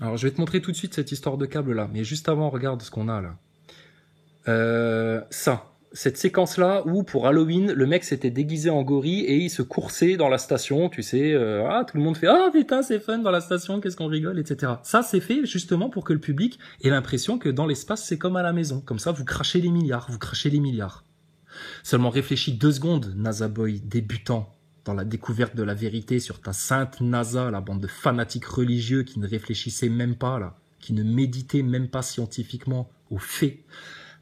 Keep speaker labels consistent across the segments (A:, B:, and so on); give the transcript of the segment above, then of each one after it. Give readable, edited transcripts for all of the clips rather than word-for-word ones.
A: Alors, je vais te montrer tout de suite cette histoire de câble là. Mais juste avant, regarde ce qu'on a là. Cette séquence-là où, pour Halloween, le mec s'était déguisé en gorille et il se coursait dans la station, tu sais. Tout le monde fait « Ah putain, c'est fun dans la station, qu'est-ce qu'on rigole, etc. » Ça, c'est fait justement pour que le public ait l'impression que dans l'espace, c'est comme à la maison. Comme ça, vous crachez les milliards, vous crachez les milliards. Seulement réfléchis 2 secondes, NASA Boy débutant dans la découverte de la vérité sur ta sainte NASA, la bande de fanatiques religieux qui ne réfléchissaient même pas, là, qui ne méditaient même pas scientifiquement aux faits.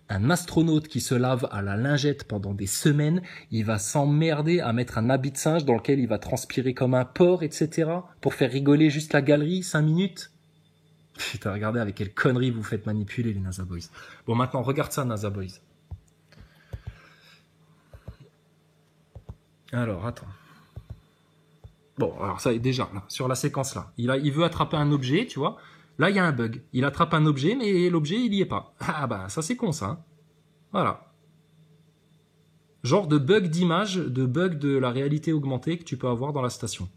A: Un astronaute qui se lave à la lingette pendant des semaines, il va s'emmerder à mettre un habit de singe dans lequel il va transpirer comme un porc, etc. pour faire rigoler juste la galerie, 5 minutes. Putain, regardez avec quelle connerie vous faites manipuler les NASA Boys. Bon, maintenant, regarde ça, NASA Boys. Alors, attends. Bon, alors ça, déjà, là, sur la séquence là, il veut attraper un objet, tu vois. Là, il y a un bug. Il attrape un objet, mais l'objet, il y est pas. Ah bah, ça c'est con ça. Hein. Voilà. Genre de bug d'image, de bug de la réalité augmentée que tu peux avoir dans la station.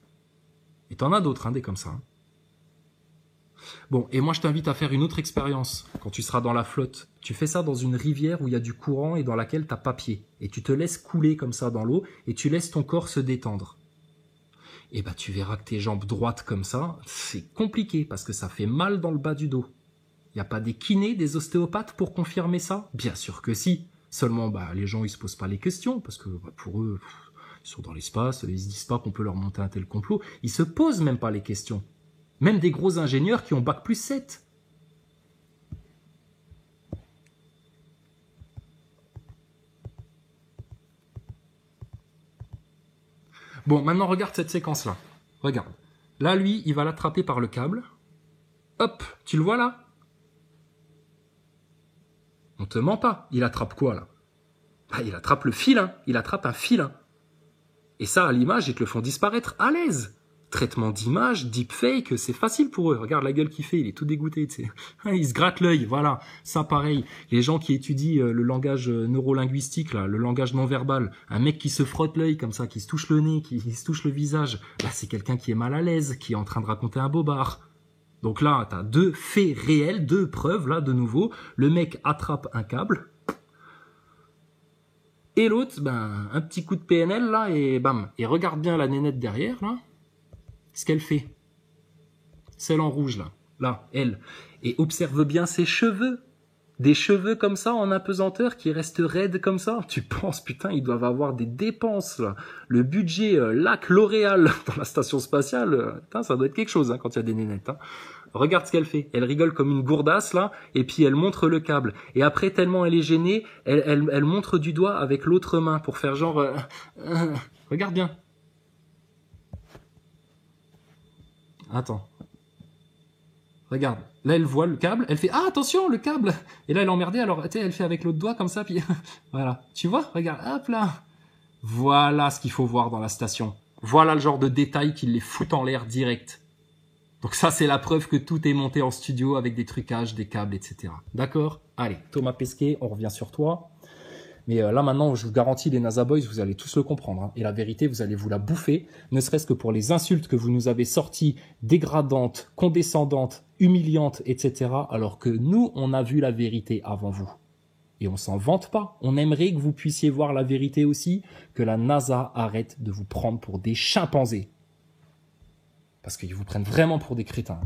A: Et t'en as d'autres, hein, des comme ça. Hein. Bon, et moi je t'invite à faire une autre expérience quand tu seras dans la flotte. Tu fais ça dans une rivière où il y a du courant et dans laquelle t'as pas pied. Et tu te laisses couler comme ça dans l'eau et tu laisses ton corps se détendre. Et bah tu verras que tes jambes droites comme ça, c'est compliqué parce que ça fait mal dans le bas du dos. Il n'y a pas des kinés, des ostéopathes pour confirmer ça? Bien sûr que si. Seulement, les gens ils se posent pas les questions parce que pour eux, ils sont dans l'espace, ils se disent pas qu'on peut leur monter un tel complot. Ils se posent même pas les questions. Même des gros ingénieurs qui ont bac+7. Bon, maintenant regarde cette séquence-là. Regarde. Là, lui, il va l'attraper par le câble. Hop, tu le vois là? On te ment pas. Il attrape quoi là? Il attrape le filin. Il attrape un filin. Et ça, à l'image, ils te le font disparaître à l'aise. Traitement d'image, deepfake, c'est facile pour eux. Regarde la gueule qu'il fait, il est tout dégoûté. Tu sais. Il se gratte l'œil, voilà. Ça, pareil. Les gens qui étudient le langage neurolinguistique, là, le langage non verbal, un mec qui se frotte l'œil comme ça, qui se touche le nez, qui se touche le visage, là, c'est quelqu'un qui est mal à l'aise, qui est en train de raconter un bobard. Donc là, tu as 2 faits réels, 2 preuves, là, de nouveau. Le mec attrape un câble. Et l'autre, un petit coup de PNL, là, et bam. Et regarde bien la nénette derrière, là. Ce qu'elle fait. Celle en rouge, là. Là, elle. Et observe bien ses cheveux. Des cheveux comme ça, en apesanteur, qui restent raides comme ça. Tu penses, putain, ils doivent avoir des dépenses, là. Le budget lac L'Oréal dans la station spatiale, putain, ça doit être quelque chose, hein, quand il y a des nénettes, hein. Regarde ce qu'elle fait. Elle rigole comme une gourdasse, là, et puis elle montre le câble. Et après, tellement elle est gênée, elle montre du doigt avec l'autre main pour faire genre... Regarde bien. Attends. Regarde. Là, elle voit le câble. Elle fait « Ah, attention, le câble !» Et là, elle est emmerdée. Alors, tu sais, elle fait avec l'autre doigt comme ça. Puis voilà. Tu vois? Regarde. Hop là. Voilà ce qu'il faut voir dans la station. Voilà le genre de détails qui les foutent en l'air direct. Donc ça, c'est la preuve que tout est monté en studio avec des trucages, des câbles, etc. D'accord? Allez, Thomas Pesquet, on revient sur toi. Mais là, maintenant, je vous garantis, les NASA Boys, vous allez tous le comprendre. Hein. Et la vérité, vous allez vous la bouffer, ne serait-ce que pour les insultes que vous nous avez sorties, dégradantes, condescendantes, humiliantes, etc. Alors que nous, on a vu la vérité avant vous. Et on s'en vante pas. On aimerait que vous puissiez voir la vérité aussi, que la NASA arrête de vous prendre pour des chimpanzés. Parce qu'ils vous prennent vraiment pour des crétins.